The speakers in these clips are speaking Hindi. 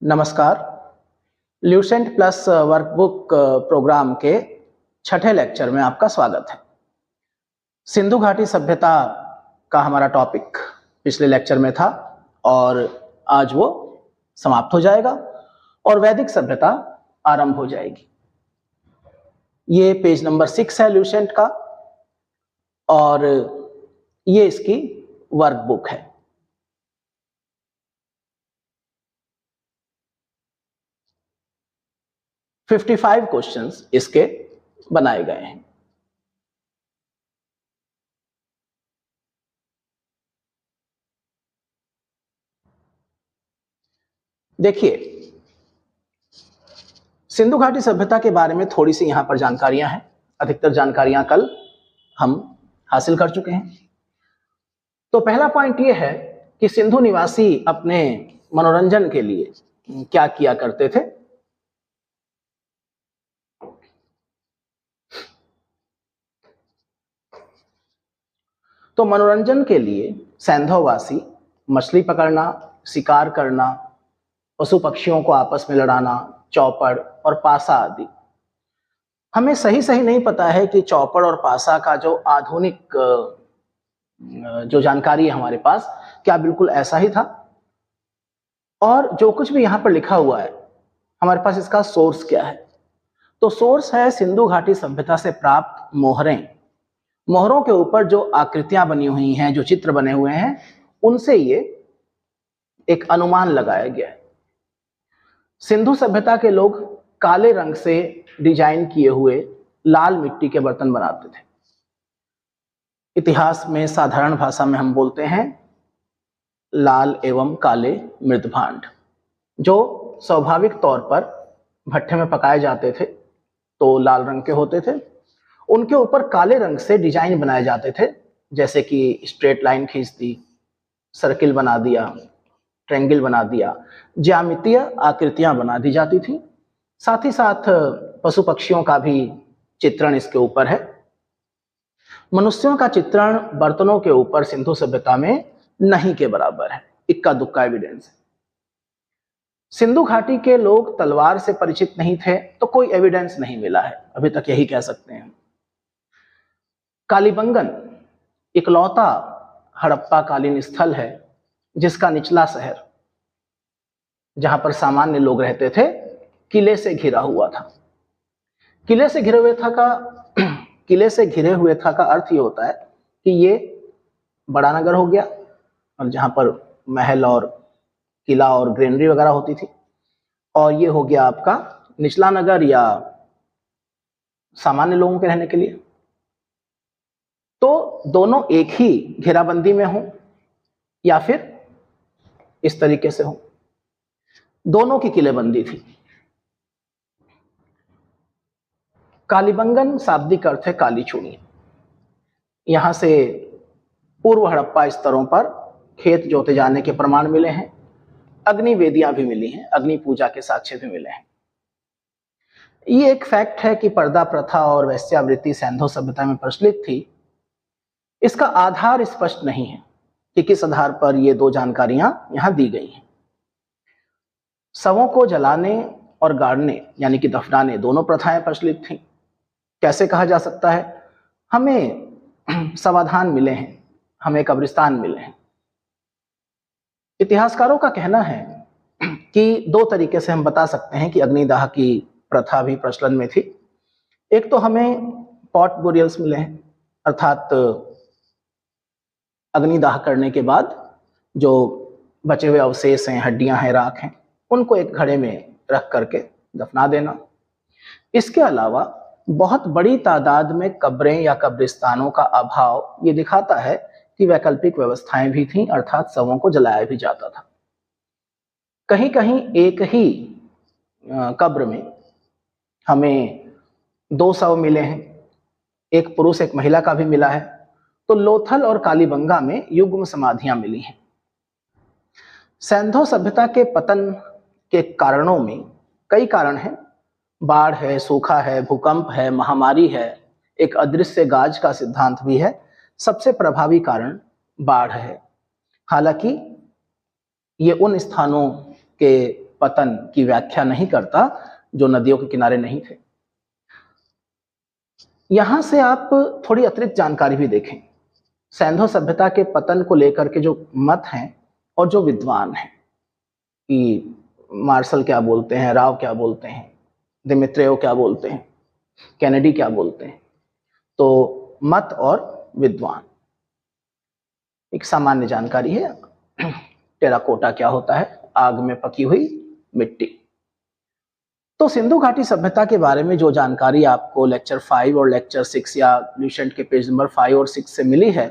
नमस्कार। ल्यूसेंट प्लस वर्कबुक प्रोग्राम के छठे लेक्चर में आपका स्वागत है। सिंधु घाटी सभ्यता का हमारा टॉपिक पिछले लेक्चर में था और आज वो समाप्त हो जाएगा और वैदिक सभ्यता आरंभ हो जाएगी। ये पेज नंबर 6 है ल्यूसेंट का और ये इसकी वर्कबुक है। है 55 क्वेश्चंस इसके बनाए गए हैं। देखिए, सिंधु घाटी सभ्यता के बारे में थोड़ी सी यहां पर जानकारियां हैं। अधिकतर जानकारियां कल हम हासिल कर चुके हैं। तो पहला पॉइंट यह है कि सिंधु निवासी अपने मनोरंजन के लिए क्या किया करते थे। तो मनोरंजन के लिए सैंधववासी मछली पकड़ना, शिकार करना, पशु पक्षियों को आपस में लड़ाना, चौपड़ और पासा आदि। हमें सही नहीं पता है कि चौपड़ और पासा का जो आधुनिक जो जानकारी है हमारे पास, क्या बिल्कुल ऐसा ही था, और जो कुछ भी यहां पर लिखा हुआ है हमारे पास इसका सोर्स क्या है। तो सोर्स है सिंधु घाटी सभ्यता से प्राप्त मोहरें। मोहरों के ऊपर जो आकृतियां बनी हुई हैं, जो चित्र बने हुए हैं, उनसे ये एक अनुमान लगाया गया है। सिंधु सभ्यता के लोग काले रंग से डिजाइन किए हुए लाल मिट्टी के बर्तन बनाते थे। इतिहास में साधारण भाषा में हम बोलते हैं लाल एवं काले मृदभांड, जो स्वाभाविक तौर पर भट्ठे में पकाए जाते थे तो लाल रंग के होते थे। उनके ऊपर काले रंग से डिजाइन बनाए जाते थे, जैसे कि स्ट्रेट लाइन खींच दी, सर्किल बना दिया, ट्रायंगल बना दिया, ज्यामितीय आकृतियां बना दी जाती थी। साथ ही साथ पशु पक्षियों का भी चित्रण इसके ऊपर है। मनुष्यों का चित्रण बर्तनों के ऊपर सिंधु सभ्यता में नहीं के बराबर है, इक्का दुक्का एविडेंस है। सिंधु घाटी के लोग तलवार से परिचित नहीं थे तो कोई एविडेंस नहीं मिला है, अभी तक यही कह सकते हैं। कालीबंगन इकलौता हड़प्पा कालीन स्थल है जिसका निचला शहर, जहां पर सामान्य लोग रहते थे, किले से घिरा हुआ था। किले से घिरे हुए था का अर्थ ये होता है कि ये बड़ा नगर हो गया, और जहां पर महल और किला और ग्रेनरी वगैरह होती थी, और ये हो गया आपका निचला नगर या सामान्य लोगों के रहने के लिए। तो दोनों एक ही घेराबंदी में हो या फिर इस तरीके से हो, दोनों की किलेबंदी थी। कालीबंगन शाब्दिक अर्थ है काली चूड़ी। यहां से पूर्व हड़प्पा स्तरों पर खेत जोते जाने के प्रमाण मिले हैं, अग्नि वेदियां भी मिली हैं, अग्नि पूजा के साक्ष्य भी मिले हैं। ये एक फैक्ट है कि पर्दा प्रथा और वैश्यावृत्ति सैंधव सभ्यता में प्रचलित थी। इसका आधार स्पष्ट नहीं है कि किस आधार पर ये दो जानकारियां यहां दी गई हैं। शवों को जलाने और गाड़ने यानी कि दफनाने, दोनों प्रथाएं प्रचलित थीं। कैसे कहा जा सकता है? हमें समाधान मिले हैं, हमें कब्रिस्तान मिले हैं। इतिहासकारों का कहना है कि दो तरीके से हम बता सकते हैं कि अग्निदाह की प्रथा भी प्रचलन में थी। एक तो हमें पॉट बुरियल्स मिले हैं, अर्थात अग्निदाह करने के बाद जो बचे हुए अवशेष हैं, हड्डियां हैं, राख हैं, उनको एक घड़े में रख करके दफना देना। इसके अलावा बहुत बड़ी तादाद में कब्रें या कब्रिस्तानों का अभाव ये दिखाता है कि वैकल्पिक व्यवस्थाएं भी थीं, अर्थात शवों को जलाया भी जाता था। कहीं कहीं एक ही कब्र में हमें दो शव मिले हैं, एक पुरुष एक महिला का भी मिला है। तो लोथल और कालीबंगा में युग्म समाधियां मिली हैं। सैंधव सभ्यता के पतन के कारणों में कई कारण हैं। बाढ़ है, सूखा है, भूकंप है, महामारी है, एक अदृश्य गाज का सिद्धांत भी है। सबसे प्रभावी कारण बाढ़ है। हालांकि ये उन स्थानों के पतन की व्याख्या नहीं करता जो नदियों के किनारे नहीं थे। यहां से आप थोड़ी अतिरिक्त जानकारी भी देखें। सैंधव सभ्यता के पतन को लेकर के जो मत हैं और जो विद्वान हैं कि मार्शल क्या बोलते हैं, राव क्या बोलते हैं, दिमित्रेव क्या बोलते हैं, कैनेडी क्या बोलते हैं, तो मत और विद्वान एक सामान्य जानकारी है। टेराकोटा क्या होता है? आग में पकी हुई मिट्टी। तो सिंधु घाटी सभ्यता के बारे में जो जानकारी आपको लेक्चर 5 और लेक्चर 6 या ल्यूसेंट के पेज नंबर 5 और 6 से मिली है,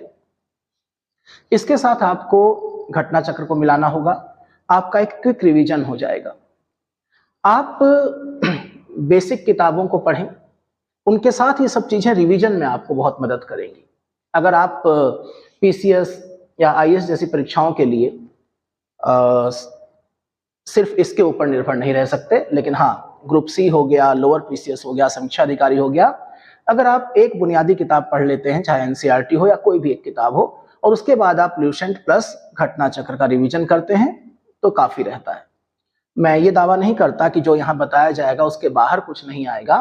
इसके साथ आपको घटना चक्र को मिलाना होगा। आपका एक क्विक रिवीजन हो जाएगा। आप बेसिक किताबों को पढ़ें, उनके साथ ये सब चीजें रिवीजन में आपको बहुत मदद करेंगी। अगर आप पीसीएस या आईएएस जैसी परीक्षाओं के लिए सिर्फ इसके ऊपर निर्भर नहीं रह सकते, लेकिन हाँ, ग्रुप सी हो गया, लोअर पीसीएस हो गया, समीक्षा अधिकारी हो गया, अगर आप एक बुनियादी किताब पढ़ लेते हैं, चाहे एनसीईआरटी हो या कोई भी एक किताब हो, और उसके बाद आप ल्यूसेंट प्लस घटना चक्र का रिवीजन करते हैं, तो काफी रहता है। मैं ये दावा नहीं करता कि जो यहाँ बताया जाएगा उसके बाहर कुछ नहीं आएगा।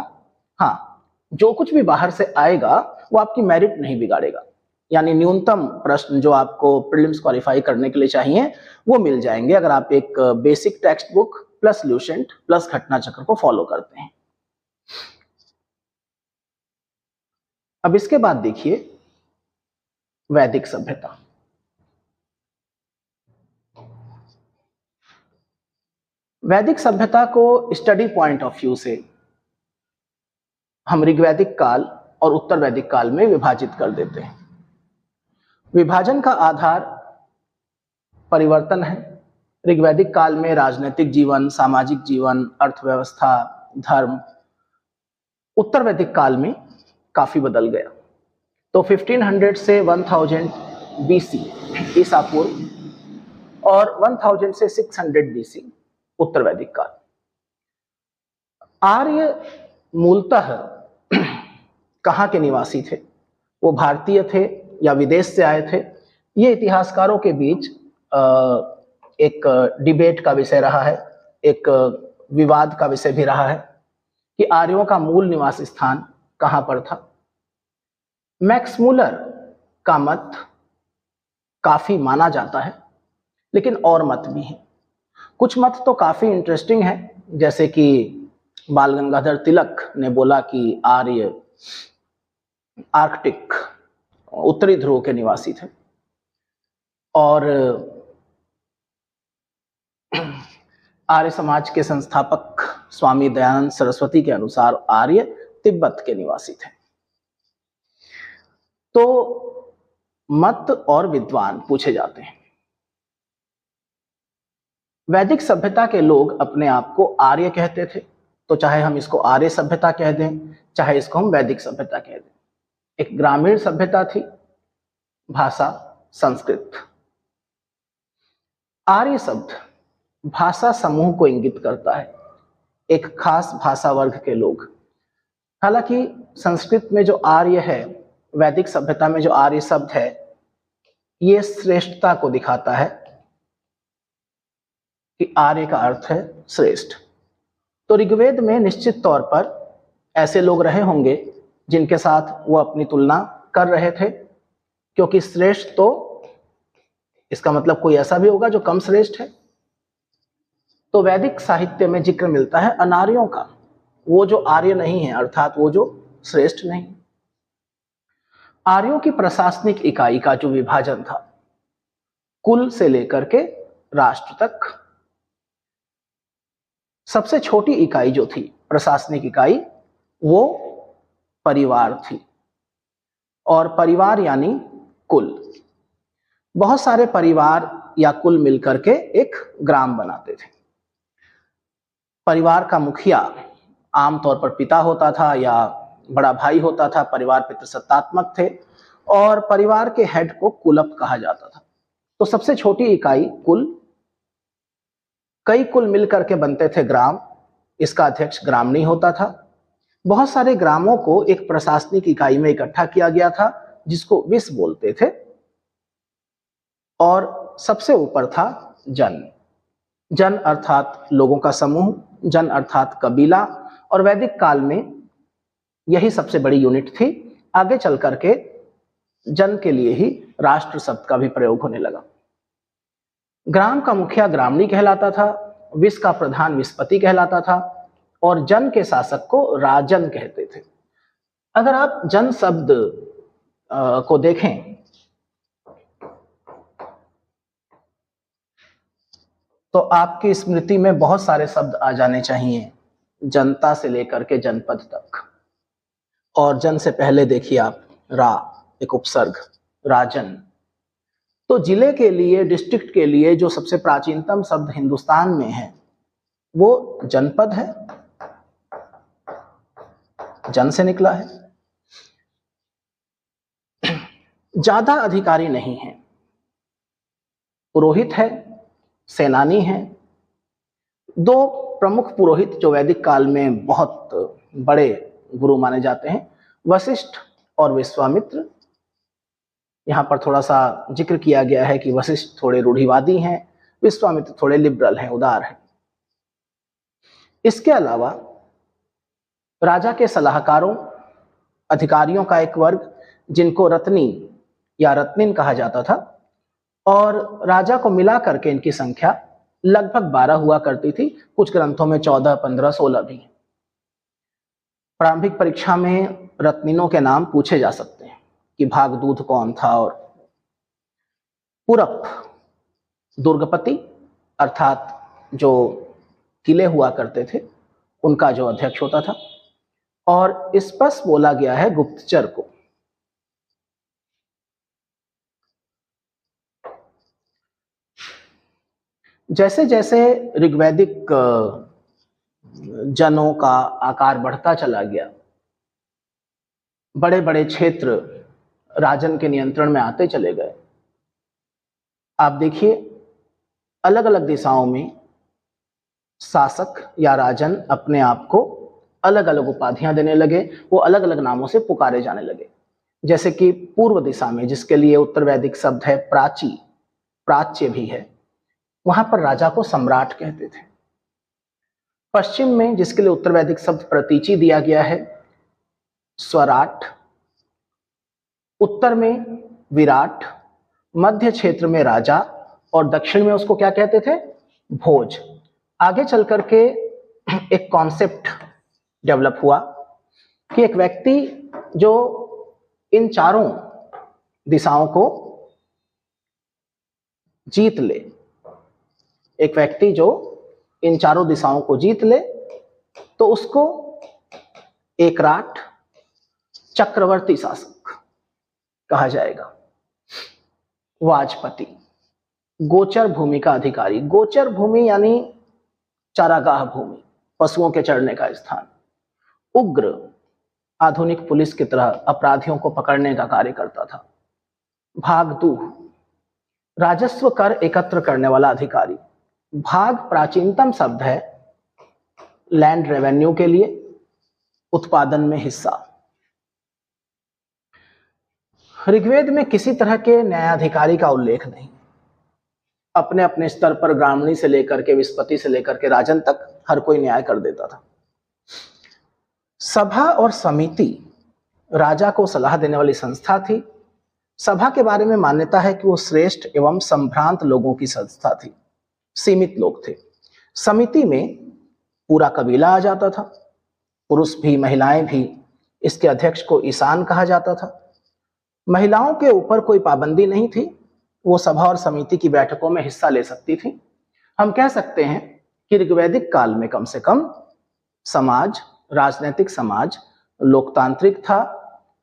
हाँ, जो कुछ भी बाहर से आएगा वो आपकी मेरिट नहीं बिगाड़ेगा, यानी न्यूनतम प्रश्न जो आपको प्रीलिम्स क्वालिफाई करने के लिए चाहिए वो मिल जाएंगे अगर आप एक basic text book plus Lucent plus घटना चक्र को फॉलो करते हैं। अब इसके बाद देखिए वैदिक सभ्यता। वैदिक सभ्यता को स्टडी पॉइंट ऑफ व्यू से हम ऋग्वैदिक काल और उत्तर वैदिक काल में विभाजित कर देते हैं। विभाजन का आधार परिवर्तन है। ऋग्वैदिक काल में राजनीतिक जीवन, सामाजिक जीवन, अर्थव्यवस्था, धर्म उत्तर वैदिक काल में काफी बदल गया। तो 1500 से 1000 बीसी ईसा पूर्व और 1000 से 600 बीसी उत्तर वैदिक काल। आर्य मूलतः कहाँ के निवासी थे? वो भारतीय थे या विदेश से आए थे? ये इतिहासकारों के बीच एक डिबेट का विषय रहा है, एक विवाद का विषय भी रहा है कि आर्यों का मूल निवास स्थान कहां पर था। मैक्स मूलर का मत काफी माना जाता है, लेकिन और मत भी हैं। कुछ मत तो काफी इंटरेस्टिंग है, जैसे कि बाल गंगाधर तिलक ने बोला कि आर्य आर्कटिक उत्तरी ध्रुव के निवासी थे, और आर्य समाज के संस्थापक स्वामी दयानंद सरस्वती के अनुसार आर्य तिब्बत के निवासी थे। तो मत और विद्वान पूछे जाते हैं। वैदिक सभ्यता के लोग अपने आप को आर्य कहते थे, तो चाहे हम इसको आर्य सभ्यता कह दें, चाहे इसको हम वैदिक सभ्यता कह दें। एक ग्रामीण सभ्यता थी, भाषा संस्कृत। आर्य शब्द भाषा समूह को इंगित करता है, एक खास भाषा वर्ग के लोग। हालांकि संस्कृत में जो आर्य है, वैदिक सभ्यता में जो आर्य शब्द है, ये श्रेष्ठता को दिखाता है कि आर्य का अर्थ है श्रेष्ठ। तो ऋग्वेद में निश्चित तौर पर ऐसे लोग रहे होंगे जिनके साथ वो अपनी तुलना कर रहे थे, क्योंकि श्रेष्ठ तो इसका मतलब कोई ऐसा भी होगा जो कम श्रेष्ठ है। तो वैदिक साहित्य में जिक्र मिलता है अनार्यों का, वो जो आर्य नहीं है, अर्थात वो जो श्रेष्ठ नहीं। आर्यों की प्रशासनिक इकाई का जो विभाजन था, कुल से लेकर के राष्ट्र तक, सबसे छोटी इकाई जो थी प्रशासनिक इकाई, वो परिवार थी। और परिवार यानी कुल। बहुत सारे परिवार या कुल मिलकर के एक ग्राम बनाते थे। परिवार का मुखिया आमतौर पर पिता होता था या बड़ा भाई होता था। परिवार पितृसत्तात्मक थे और परिवार के हेड को कुलप कहा जाता था। तो सबसे छोटी इकाई कुल, कई कुल मिलकर के बनते थे ग्राम। इसका अध्यक्ष ग्रामणी होता था। बहुत सारे ग्रामों को एक प्रशासनिक इकाई में इकट्ठा किया गया था जिसको विस बोलते थे, और सबसे ऊपर था जन। जन अर्थात लोगों का समूह, जन अर्थात कबीला, और वैदिक काल में यही सबसे बड़ी यूनिट थी। आगे चल करके जन के लिए ही राष्ट्र शब्द का भी प्रयोग होने लगा। ग्राम का मुखिया ग्रामणी कहलाता था, विस का प्रधान विस्पति कहलाता था, और जन के शासक को राजन कहते थे। अगर आप जन शब्द को देखें तो आपकी स्मृति में बहुत सारे शब्द आ जाने चाहिए, जनता से लेकर के जनपद तक। और जन से पहले देखिए आप रा, एक उपसर्ग, राजन। तो जिले के लिए, डिस्ट्रिक्ट के लिए जो सबसे प्राचीनतम शब्द हिंदुस्तान में है वो जनपद है, जन से निकला है। ज्यादा अधिकारी नहीं है, पुरोहित है, सेनानी है। दो प्रमुख पुरोहित जो वैदिक काल में बहुत बड़े गुरु माने जाते हैं, वशिष्ठ और विश्वामित्र। यहाँ पर थोड़ा सा जिक्र किया गया है कि वशिष्ठ थोड़े रूढ़िवादी हैं, विश्वामित्र थोड़े लिबरल हैं, उदार हैं। इसके अलावा राजा के सलाहकारों, अधिकारियों का एक वर्ग जिनको रत्नी या रत्निन कहा जाता था, और राजा को मिला करके इनकी संख्या लगभग 12 हुआ करती थी। कुछ ग्रंथों में 14, 15, 16 भी। प्रारंभिक परीक्षा में रत्निनों के नाम पूछे जा सकते हैं कि भागदूत कौन था। और पुरप दुर्गपति अर्थात जो किले हुआ करते थे उनका जो अध्यक्ष होता था। और स्पष्ट बोला गया है गुप्तचर को। जैसे जैसे ऋग्वैदिक जनों का आकार बढ़ता चला गया, बड़े बड़े क्षेत्र राजन के नियंत्रण में आते चले गए। आप देखिए अलग अलग दिशाओं में शासक या राजन अपने आप को अलग अलग उपाधियां देने लगे, वो अलग अलग नामों से पुकारे जाने लगे। जैसे कि पूर्व दिशा में, जिसके लिए उत्तर वैदिक शब्द है प्राची, प्राच्य भी है, वहां पर राजा को सम्राट कहते थे। पश्चिम में, जिसके लिए उत्तर वैदिक शब्द प्रतीचि दिया गया है, स्वराट। उत्तर में विराट, मध्य क्षेत्र में राजा, और दक्षिण में उसको क्या कहते थे, भोज। आगे चल करके एक कॉन्सेप्ट डेवलप हुआ कि एक व्यक्ति जो इन चारों दिशाओं को जीत ले, एक व्यक्ति जो इन चारों दिशाओं को जीत ले तो उसको एकराट, चक्रवर्ती शासक कहा जाएगा। वाजपति, गोचर भूमि का अधिकारी। गोचर भूमि यानी चारागाह भूमि, पशुओं के चरने का स्थान। उग्र, आधुनिक पुलिस की तरह अपराधियों को पकड़ने का कार्य करता था। भागदूह, राजस्व कर एकत्र करने वाला अधिकारी। भाग प्राचीनतम शब्द है लैंड रेवेन्यू के लिए, उत्पादन में हिस्सा। ऋग्वेद में किसी तरह के न्यायाधिकारी का उल्लेख नहीं। अपने अपने स्तर पर ग्रामणी से लेकर के विस्पति से लेकर के राजन तक हर कोई न्याय कर देता था। सभा और समिति राजा को सलाह देने वाली संस्था थी। सभा के बारे में मान्यता है कि वो श्रेष्ठ एवं संभ्रांत लोगों की संस्था थी, सीमित लोग थे। समिति में पूरा कबीला आ जाता था, पुरुष भी महिलाएं भी। इसके अध्यक्ष को ईशान कहा जाता था। महिलाओं के ऊपर कोई पाबंदी नहीं थी, वो सभा और समिति की बैठकों में हिस्सा ले सकती थी। हम कह सकते हैं कि ऋग्वैदिक काल में कम से कम समाज, राजनीतिक समाज लोकतांत्रिक था।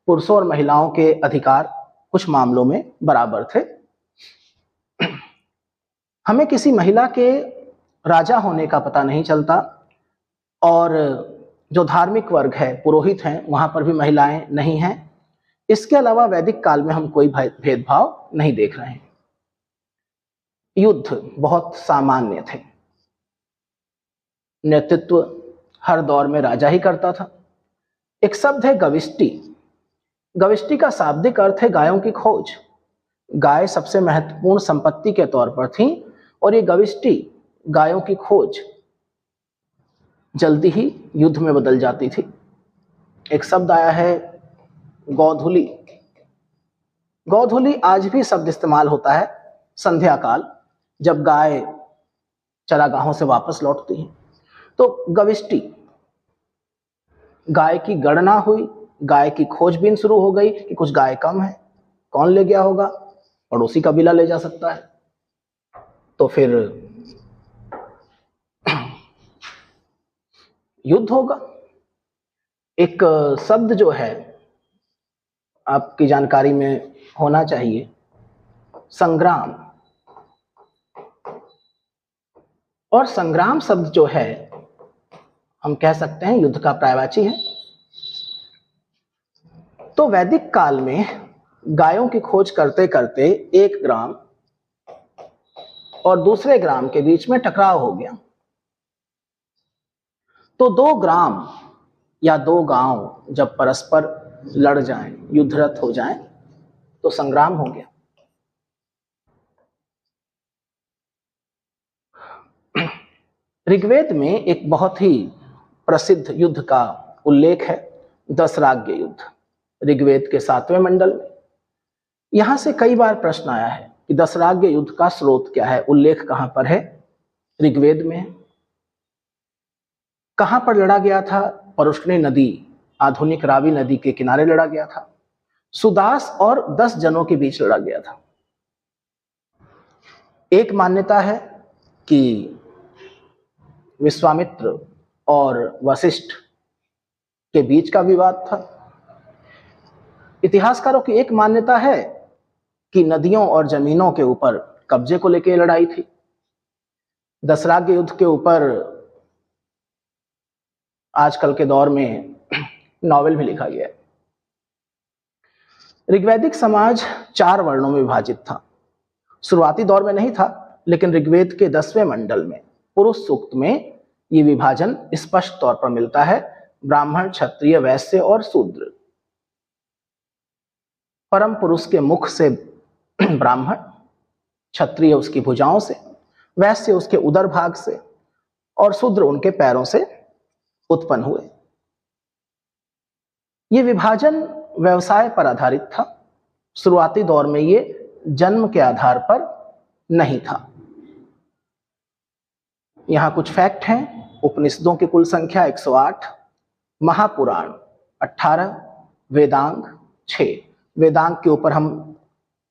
पुरुषों और महिलाओं के अधिकार कुछ मामलों में बराबर थे। हमें किसी महिला के राजा होने का पता नहीं चलता, और जो धार्मिक वर्ग है, पुरोहित हैं, वहां पर भी महिलाएं नहीं हैं। इसके अलावा वैदिक काल में हम कोई भेदभाव नहीं देख रहे हैं। युद्ध बहुत सामान्य थे। नेतृत्व हर दौर में राजा ही करता था। एक शब्द है गविष्टि। गविष्टि का शाब्दिक अर्थ है गायों की खोज। गाय सबसे महत्वपूर्ण संपत्ति के तौर पर थी, और ये गविष्टि गायों की खोज जल्दी ही युद्ध में बदल जाती थी। एक शब्द आया है गोधूली। गोधूली आज भी शब्द इस्तेमाल होता है संध्या काल, जब गाय चरागाहों से वापस लौटती हैं। तो गविष्टि, गाय की गणना हुई, गाय की खोजबीन शुरू हो गई कि कुछ गाय कम है, कौन ले गया होगा, पड़ोसी कबीला ले जा सकता है। तो फिर युद्ध होगा। एक शब्द जो है आपकी जानकारी में होना चाहिए, संग्राम। और संग्राम शब्द जो है हम कह सकते हैं युद्ध का पर्यायवाची है। तो वैदिक काल में गायों की खोज करते करते एक ग्राम और दूसरे ग्राम के बीच में टकराव हो गया। तो दो ग्राम या दो गांव जब परस्पर लड़ जाएं, युद्धरत हो जाएं, तो संग्राम हो गया। ऋग्वेद में एक बहुत ही प्रसिद्ध युद्ध का उल्लेख है, दशराग्य युद्ध। ऋग्वेद के 7वें मंडल में यहां से कई बार प्रश्न आया है कि दशराग्य युद्ध का स्रोत क्या है, उल्लेख कहां पर है, ऋग्वेद में। कहां पर लड़ा गया था? परुष्णी नदी, आधुनिक रावी नदी के किनारे लड़ा गया था। सुदास और 10 जनों के बीच लड़ा गया था। एक मान्यता है कि विश्वामित्र और वशिष्ठ के बीच का विवाद था। इतिहासकारों की एक मान्यता है कि नदियों और जमीनों के ऊपर कब्जे को लेकर लड़ाई थी। दशराग्य युद्ध के ऊपर आजकल के दौर में नॉवेल भी लिखा गया है। ऋग्वैदिक समाज 4 वर्णों में विभाजित था। शुरुआती दौर में नहीं था, लेकिन ऋग्वेद के 10वें मंडल में पुरुष सूक्त में ये विभाजन स्पष्ट तौर पर मिलता है, ब्राह्मण, क्षत्रिय, वैश्य और शूद्र। परम पुरुष के मुख से ब्राह्मण, क्षत्रिय उसकी भुजाओं से, वैश्य उसके उदर भाग से और शूद्र उनके पैरों से उत्पन्न हुए। ये विभाजन व्यवसाय पर आधारित था। शुरुआती दौर में ये जन्म के आधार पर नहीं था। यहां कुछ फैक्ट हैं। उपनिषदों की कुल संख्या 108, महापुराण 18, वेदांग 6। वेदांग के ऊपर हम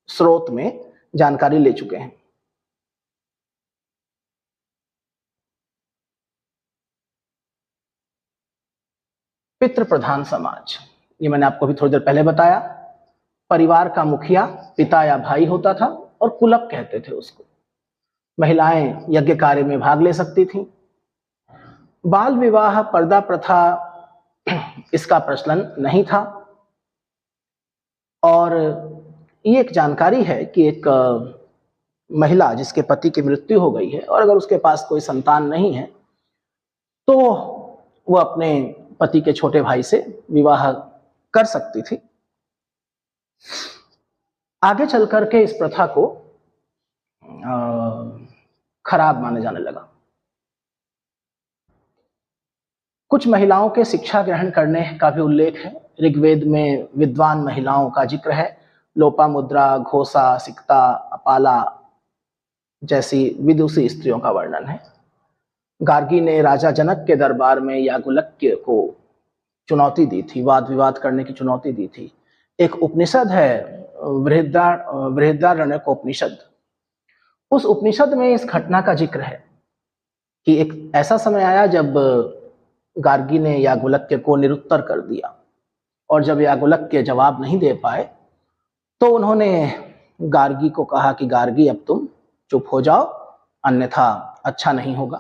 स्रोत में जानकारी ले चुके हैं। पितृ प्रधान समाज, ये मैंने आपको भी थोड़ी देर पहले बताया। परिवार का मुखिया पिता या भाई होता था और कुलप कहते थे उसको। महिलाएं यज्ञ कार्य में भाग ले सकती थीं। बाल विवाह, पर्दा प्रथा, इसका प्रचलन नहीं था। और ये एक जानकारी है कि एक महिला जिसके पति की मृत्यु हो गई है और अगर उसके पास कोई संतान नहीं है तो वो अपने पति के छोटे भाई से विवाह कर सकती थी। आगे चल करके इस प्रथा को खराब माने जाने लगा। कुछ महिलाओं के शिक्षा ग्रहण करने का भी उल्लेख है। ऋग्वेद में विद्वान महिलाओं का जिक्र है। लोपामुद्रा, घोषा, सिक्ता, अपाला जैसी विदुषी स्त्रियों का वर्णन है। गार्गी ने राजा जनक के दरबार में याज्ञवल्क्य को चुनौती दी थी, वाद विवाद करने की चुनौती दी थी। एक उपनिषद है बृहदारण्यकोपनिषद। उस उपनिषद में इस घटना का जिक्र है कि एक ऐसा समय आया जब गार्गी ने याज्ञवल्क्य को निरुत्तर कर दिया और जब याज्ञवल्क्य जवाब नहीं दे पाए तो उन्होंने गार्गी को कहा कि गार्गी अब तुम चुप हो जाओ, अन्यथा अच्छा नहीं होगा।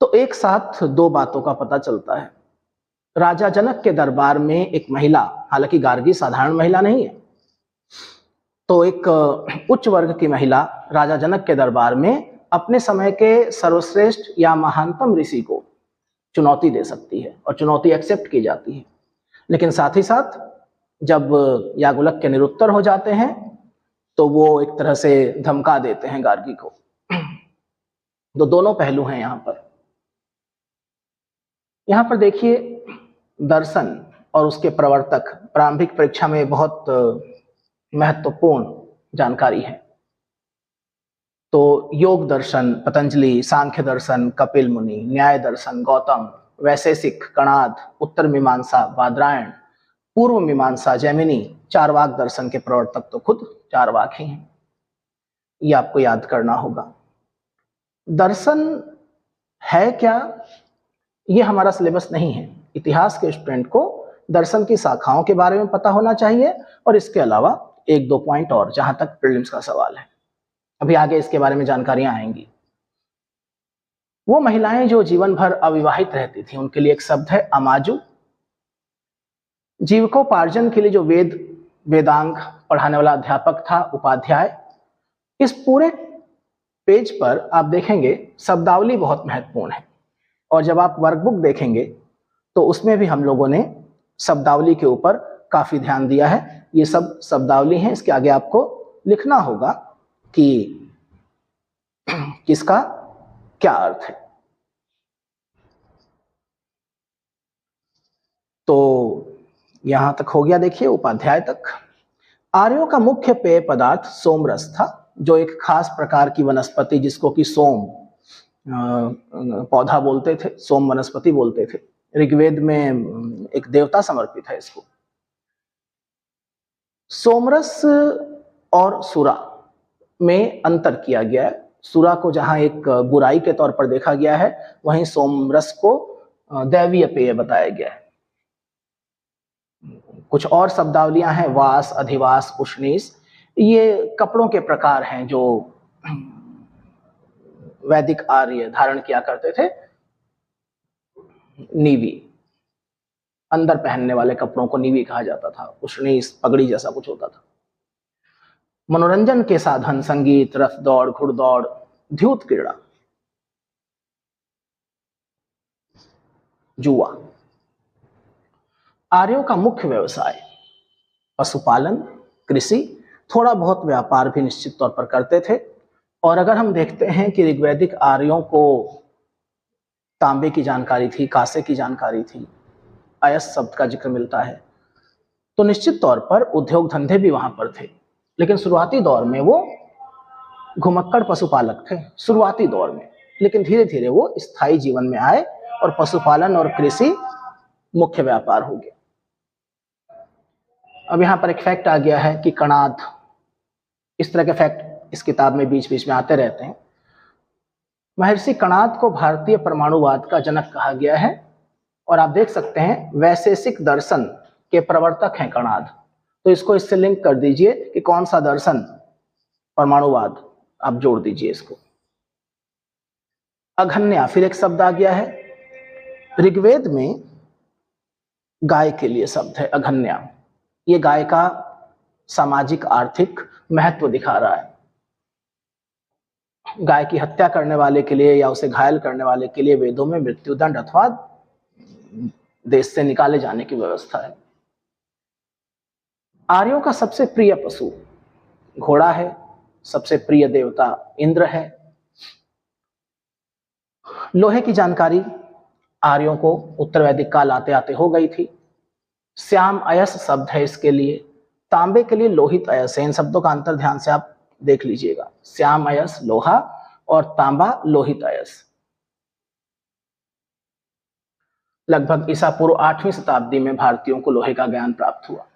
तो एक साथ 2 बातों का पता चलता है। राजा जनक के दरबार में एक महिला, हालांकि गार्गी साधारण महिला नहीं है, तो एक उच्च वर्ग की महिला राजा जनक के दरबार में अपने समय के सर्वश्रेष्ठ या महानतम ऋषि को चुनौती दे सकती है और चुनौती एक्सेप्ट की जाती है। लेकिन साथ ही साथ जब याज्ञवल्क्य निरुत्तर हो जाते हैं तो वो एक तरह से धमका देते हैं गार्गी को। तो दोनों पहलू हैं यहां पर। यहां पर देखिए, दर्शन और उसके प्रवर्तक प्रारंभिक परीक्षा में बहुत महत्वपूर्ण जानकारी है। तो योग दर्शन पतंजलि, सांख्य दर्शन कपिल मुनि, न्याय दर्शन गौतम, वैशेषिक कणाद, उत्तर मीमांसा बादरायण, पूर्व मीमांसा जैमिनी, चारवाक दर्शन के प्रवर्तक तो खुद चारवाक ही हैं। ये आपको याद करना होगा। दर्शन है क्या, ये हमारा सिलेबस नहीं है। इतिहास के स्टूडेंट को दर्शन की शाखाओं के बारे में पता होना चाहिए, और इसके अलावा एक दो पॉइंट और जहां तक प्रीलिम्स का सवाल है। अभी आगे इसके बारे में जानकारियां आएंगी। वो महिलाएं जो जीवन भर अविवाहित रहती थी, उनके लिए एक शब्द है अमाजु। जीविकोपार्जन के लिए जो वेदांग पढ़ाने वाला अध्यापक था उपाध्याय। इस पूरे पेज पर आप देखेंगे शब्दावली बहुत महत्वपूर्ण है, और जब आप वर्कबुक देखेंगे तो उसमें भी हम लोगों ने शब्दावली के ऊपर काफी ध्यान दिया है। ये सब शब्दावली है, इसके आगे आपको लिखना होगा कि किसका क्या अर्थ है। तो यहां तक हो गया, देखिए उपाध्याय तक। आर्यों का मुख्य पेय पदार्थ सोमरस था, जो एक खास प्रकार की वनस्पति जिसको कि सोम पौधा बोलते थे, सोम वनस्पति बोलते थे। ऋग्वेद में एक देवता समर्पित है इसको। सोमरस और सुरा में अंतर किया गया है। सुरा को जहां एक बुराई के तौर पर देखा गया है, वहीं सोमरस को दैवीय पेय बताया गया है। कुछ और शब्दावलियां हैं, वास, अधिवास, उष्णीस। ये कपड़ों के प्रकार हैं जो वैदिक आर्य धारण किया करते थे। नीवी, अंदर पहनने वाले कपड़ों को नीवी कहा जाता था। उष्णीस पगड़ी जैसा कुछ होता था। मनोरंजन के साधन संगीत, रथ दौड़, घुड़दौड़, द्यूत क्रीड़ा, जुआ। आर्यों का मुख्य व्यवसाय पशुपालन, कृषि, थोड़ा बहुत व्यापार भी निश्चित तौर पर करते थे। और अगर हम देखते हैं कि ऋग्वैदिक आर्यों को तांबे की जानकारी थी, कांसे की जानकारी थी, अयस शब्द का जिक्र मिलता है, तो निश्चित तौर पर उद्योग धंधे भी वहां पर थे। लेकिन शुरुआती दौर में वो घुमक्कड़ पशुपालक थे, शुरुआती दौर में। लेकिन धीरे धीरे वो स्थायी जीवन में आए और पशुपालन और कृषि मुख्य व्यापार हो गया। अब यहां पर एक फैक्ट आ गया है कि कणाद, इस तरह के फैक्ट इस किताब में बीच बीच में आते रहते हैं। महर्षि कणाद को भारतीय परमाणुवाद का जनक कहा गया है, और आप देख सकते हैं वैशेषिक दर्शन के प्रवर्तक हैं कणाद। तो इसको इससे लिंक कर दीजिए कि कौन सा दर्शन, परमाणुवाद, आप जोड़ दीजिए इसको। अघन्या, फिर एक शब्द आ गया है। ऋग्वेद में गाय के लिए शब्द है अघन्या। ये गाय का सामाजिक आर्थिक महत्व दिखा रहा है। गाय की हत्या करने वाले के लिए या उसे घायल करने वाले के लिए वेदों में मृत्युदंड अथवा देश से निकाले जाने की व्यवस्था है। आर्यों का सबसे प्रिय पशु घोड़ा है, सबसे प्रिय देवता इंद्र है। लोहे की जानकारी आर्यों को उत्तर वैदिक काल आते आते हो गई थी। श्याम अयस शब्द है इसके लिए। तांबे के लिए लोहित अयस है। इन शब्दों का अंतर ध्यान से आप देख लीजिएगा। श्याम अयस लोहा और तांबा लोहित अयस। लगभग ईसा पूर्व 8वीं शताब्दी में भारतीयों को लोहे का ज्ञान प्राप्त हुआ।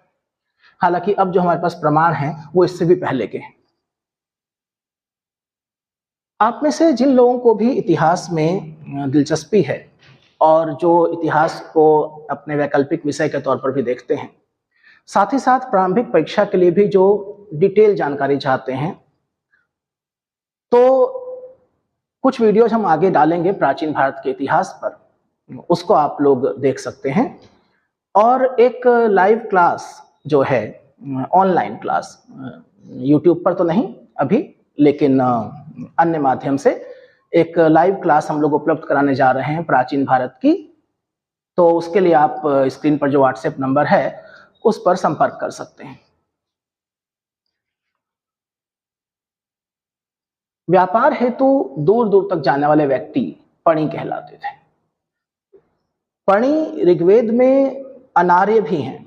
हालांकि अब जो हमारे पास प्रमाण है वो इससे भी पहले के हैं। आप में से जिन लोगों को भी इतिहास में दिलचस्पी है और जो इतिहास को अपने वैकल्पिक विषय के तौर पर भी देखते हैं, साथ ही साथ प्रारंभिक परीक्षा के लिए भी जो डिटेल जानकारी चाहते हैं, तो कुछ वीडियोज हम आगे डालेंगे प्राचीन भारत के इतिहास पर, उसको आप लोग देख सकते हैं। और एक लाइव क्लास जो है, ऑनलाइन क्लास, यूट्यूब पर तो नहीं अभी, लेकिन अन्य माध्यम से एक लाइव क्लास हम लोग उपलब्ध कराने जा रहे हैं प्राचीन भारत की। तो उसके लिए आप स्क्रीन पर जो व्हाट्सएप नंबर है उस पर संपर्क कर सकते हैं। व्यापार हेतु दूर दूर तक जाने वाले व्यक्ति पणी कहलाते थे। पणी ऋग्वेद में अनार्य भी हैं।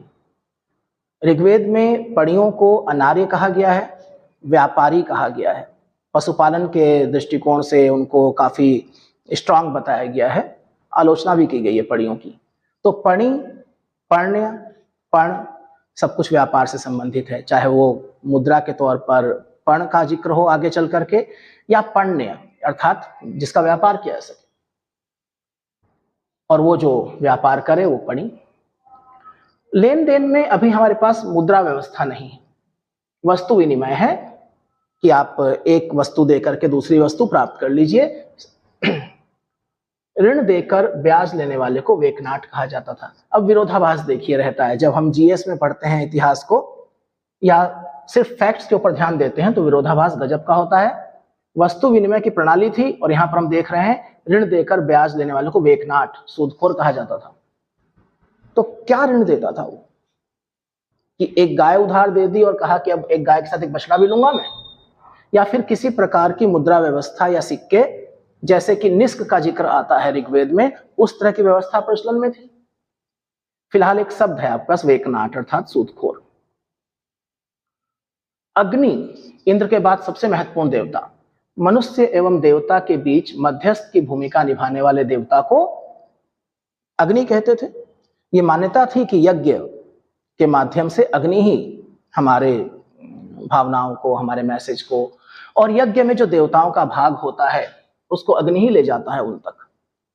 ऋग्वेद में पणियों को अनार्य कहा गया है, व्यापारी कहा गया है। पशुपालन के दृष्टिकोण से उनको काफी स्ट्रांग बताया गया है, आलोचना भी की गई है पणियों की। तो पणी, पर्ण्य, पण सब कुछ व्यापार से संबंधित है, चाहे वो मुद्रा के तौर पर पण का जिक्र हो आगे चल करके, या पण्य अर्थात जिसका व्यापार किया जा सके, और वो जो व्यापार करे वो पणी। लेन देन में अभी हमारे पास मुद्रा व्यवस्था नहीं है, वस्तु विनिमय है कि आप एक वस्तु देकर के दूसरी वस्तु प्राप्त कर लीजिए। ऋण देकर ब्याज लेने वाले को वेकनाट कहा जाता था। अब विरोधाभास देखिए रहता है, जब हम जीएस में पढ़ते हैं इतिहास को या सिर्फ फैक्ट्स के ऊपर ध्यान देते हैं तो विरोधाभास गजब का होता है। वस्तु विनिमय की प्रणाली थी और यहां पर हम देख रहे हैं ऋण देकर ब्याज लेने वाले को वेकनाट, सूदखोर कहा जाता था। तो क्या ऋण देता था वो कि एक गाय उधार दे दी और कहा कि अब एक गाय के साथ एक बछड़ा भी लूंगा मैं, या फिर किसी प्रकार की मुद्रा व्यवस्था या सिक्के, जैसे कि निष्क का जिक्र आता है ऋग्वेद में, उस तरह की व्यवस्था प्रचलन में थी। फिलहाल एक शब्द है आपके पास वेकनाट अर्थात सूदखोर। अग्नि इंद्र के बाद सबसे महत्वपूर्ण देवता, मनुष्य एवं देवता के बीच मध्यस्थ की भूमिका निभाने वाले देवता को अग्नि कहते थे। ये मान्यता थी कि यज्ञ के माध्यम से अग्नि ही हमारे भावनाओं को, हमारे मैसेज को, और यज्ञ में जो देवताओं का भाग होता है उसको अग्नि ही ले जाता है उन तक।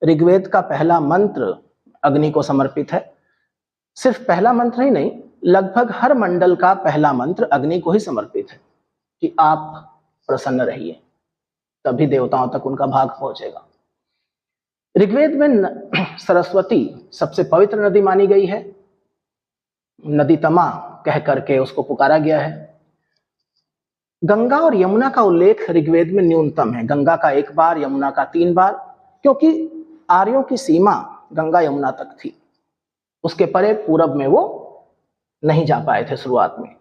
ऋग्वेद का पहला मंत्र अग्नि को समर्पित है। सिर्फ पहला मंत्र ही नहीं, लगभग हर मंडल का पहला मंत्र अग्नि को ही समर्पित है कि आप प्रसन्न रहिए, तभी देवताओं तक उनका भाग पहुंचेगा। ऋग्वेद में सरस्वती सबसे पवित्र नदी मानी गई है, नदी तमा कह करके उसको पुकारा गया है। गंगा और यमुना का उल्लेख ऋग्वेद में न्यूनतम है, गंगा का 1 बार, यमुना का 3 बार, क्योंकि आर्यों की सीमा गंगा यमुना तक थी, उसके परे पूरब में वो नहीं जा पाए थे शुरुआत में।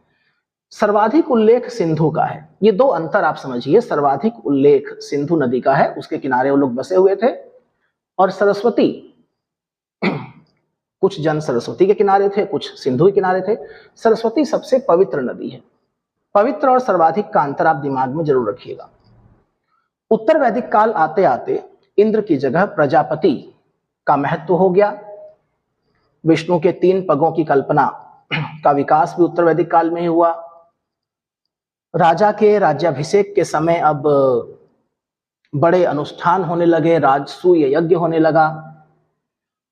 सर्वाधिक उल्लेख सिंधु का है। ये 2 अंतर आप समझिए, सर्वाधिक उल्लेख सिंधु नदी का है, उसके किनारे वो लोग बसे हुए थे, और सरस्वती कुछ जन सरस्वती के किनारे थे, कुछ सिंधु के किनारे थे। सरस्वती सबसे पवित्र नदी है। पवित्र और सर्वाधिक का अंतर आप दिमाग में जरूर रखिएगा। उत्तर वैदिक काल आते आते इंद्र की जगह प्रजापति का महत्व हो गया। विष्णु के 3 पगों की कल्पना का विकास भी उत्तर वैदिक काल में ही हुआ। राजा के राज्याभिषेक के समय अब बड़े अनुष्ठान होने लगे, राजसूय यज्ञ होने लगा,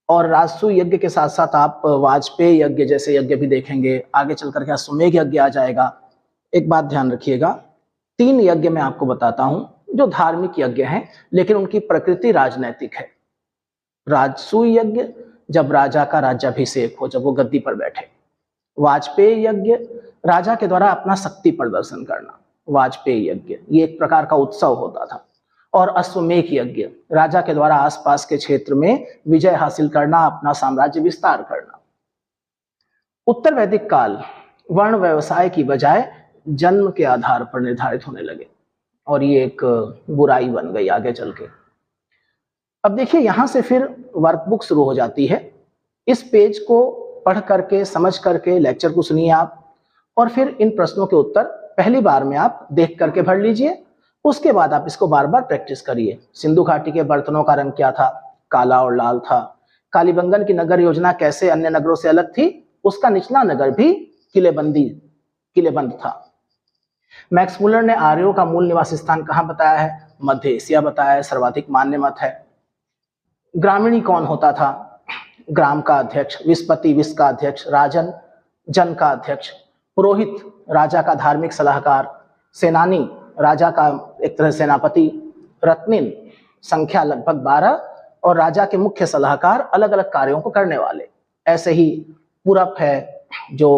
और राजसूय यज्ञ के साथ साथ आप वाजपेयी यज्ञ जैसे यज्ञ भी देखेंगे। आगे चल करके अश्वमेध यज्ञ आ जाएगा। एक बात ध्यान रखिएगा, 3 यज्ञ मैं आपको बताता हूं जो धार्मिक यज्ञ हैं, लेकिन उनकी प्रकृति राजनैतिक है। राजसूय यज्ञ जब राजा का राज्याभिषेक हो, जब वो गद्दी पर बैठे। वाजपेयी यज्ञ राजा के द्वारा अपना शक्ति प्रदर्शन करना, वाजपेयी यज्ञ ये एक प्रकार का उत्सव होता था। और अश्वमेध यज्ञ राजा के द्वारा आसपास के क्षेत्र में विजय हासिल करना, अपना साम्राज्य विस्तार करना। उत्तर वैदिक काल वर्ण व्यवसाय की बजाय जन्म के आधार पर निर्धारित होने लगे, और ये एक बुराई बन गई आगे चल के। अब देखिए, यहां से फिर वर्कबुक शुरू हो जाती है। इस पेज को पढ़ करके, समझ करके लेक्चर को सुनिए आप, और फिर इन प्रश्नों के उत्तर पहली बार में आप देख करके भर लीजिए। उसके बाद आप इसको बार बार प्रैक्टिस करिए। सिंधु घाटी के बर्तनों का रंग क्या था? काला और लाल था। कालीबंगन की नगर योजना कैसे अन्य नगरों से अलग थी? उसका निचला नगर भी किलेबंद था। मैक्स मुलर ने आर्यों का मूल निवास स्थान कहां बताया है? मध्य एशिया बताया है, सर्वाधिक मान्य मत है। ग्रामीणी कौन होता था? ग्राम का अध्यक्ष, विस्पति विश्व का अध्यक्ष, राजन जन का अध्यक्ष, पुरोहित राजा का धार्मिक सलाहकार, सेनानी राजा का एक तरह सेनापति, रत्निन संख्या लगभग 12, और राजा के मुख्य सलाहकार अलग अलग कार्यों को करने वाले। ऐसे ही पुरप है जो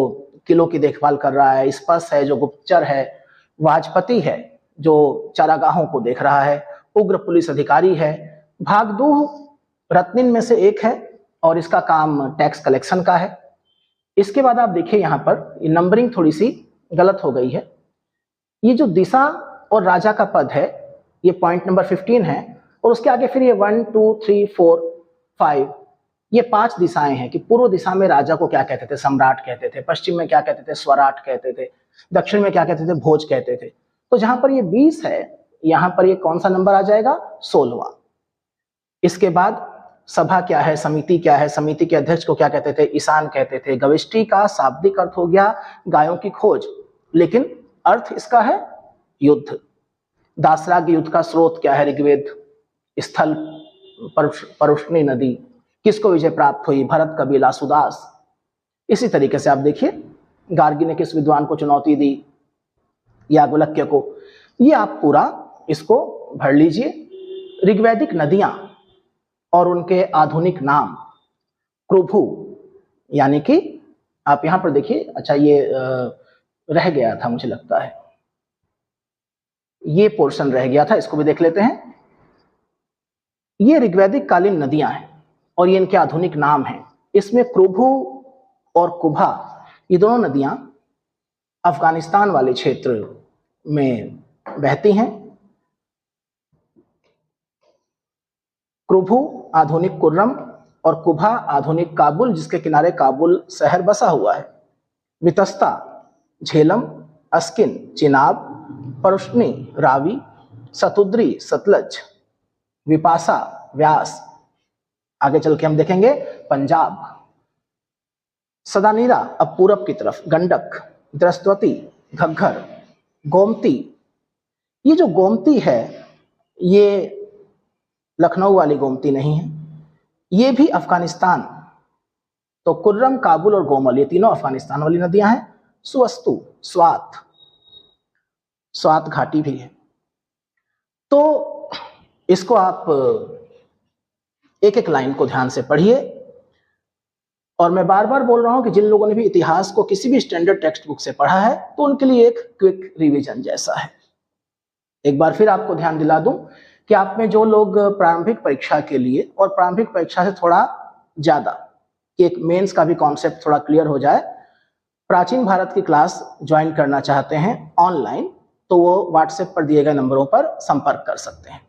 किलों की देखभाल कर रहा है, स्पर्श है जो गुप्तचर है, वाजपति है जो चारागाहों को देख रहा है, उग्र पुलिस अधिकारी है, भागदूह रत्निन में से एक है और इसका काम टैक्स कलेक्शन का है। इसके बाद आप देखिए यहाँ पर ये नंबरिंग थोड़ी सी गलत हो गई है। ये जो दिशा और राजा का पद है ये पॉइंट नंबर 15 है। और उसके आगे फिर ये 1 2 3 4 5 ये 5 दिशाएं हैं कि पूर्व दिशा में राजा को क्या कहते थे, सम्राट कहते थे। पश्चिम में क्या कहते थे, स्वराट कहते थे। दक्षिण में क्या कहते थे, भोज कहते थे। तो जहां पर ये 20 है, यहां पर ये कौन सा नंबर आ जाएगा, 16वां। इसके बाद सभा क्या है, समिति क्या है, समिति के अध्यक्ष को क्या कहते थे, ईशान कहते थे। गविष्टि का शाब्दिक अर्थ हो गया गायों की खोज, लेकिन अर्थ इसका है युद्ध। दासराग युद्ध का स्रोत क्या है, ऋग्वेद। स्थल परुष्णी नदी। किसको विजय प्राप्त हुई, भरत कबीला सुदास। इसी तरीके से आप देखिए गार्गी ने किस विद्वान को चुनौती दी, याज्ञवल्क्य को। ये आप पूरा इसको भर लीजिए। ऋग्वैदिक नदियां और उनके आधुनिक नाम। कृभु यानी कि आप यहां पर देखिए, अच्छा ये रह गया था मुझे लगता है, ये पोर्शन रह गया था, इसको भी देख लेते हैं। ये ऋग्वैदिक कालीन नदियां हैं और ये इनके आधुनिक नाम हैं। इसमें कृभु और कुभा ये दोनों नदियां अफगानिस्तान वाले क्षेत्र में बहती हैं। कृभु आधुनिक कुर्रम और कुभा आधुनिक काबुल, जिसके किनारे काबुल शहर बसा हुआ है। वितस्ता, झेलम, अस्किन, चिनाब, परुष्णी, रावी, सतुद्री, सतलज, विपासा, व्यास। आगे चल के हम देखेंगे पंजाब। सदानीरा अब पूरब की तरफ, गंडक, द्रस्तवती, घग्घर, गोमती। ये जो गोमती है ये लखनऊ वाली गोमती नहीं है, ये भी अफगानिस्तान। तो कुर्रम, काबुल और गोमल ये तीनों अफगानिस्तान वाली नदियां हैं। सुवस्तु, स्वात, स्वात घाटी भी है। तो इसको आप एक एक लाइन को ध्यान से पढ़िए। और मैं बार बार बोल रहा हूं कि जिन लोगों ने भी इतिहास को किसी भी स्टैंडर्ड टेक्स्ट बुक से पढ़ा है तो उनके लिए एक क्विक रिवीजन जैसा है। एक बार फिर आपको ध्यान दिला दूं कि आप में जो लोग प्रारंभिक परीक्षा के लिए और प्रारंभिक परीक्षा से थोड़ा ज्यादा कि एक मेंस का भी कॉन्सेप्ट थोड़ा क्लियर हो जाए, प्राचीन भारत की क्लास ज्वाइन करना चाहते हैं ऑनलाइन, तो वो व्हाट्सएप पर दिए गए नंबरों पर संपर्क कर सकते हैं।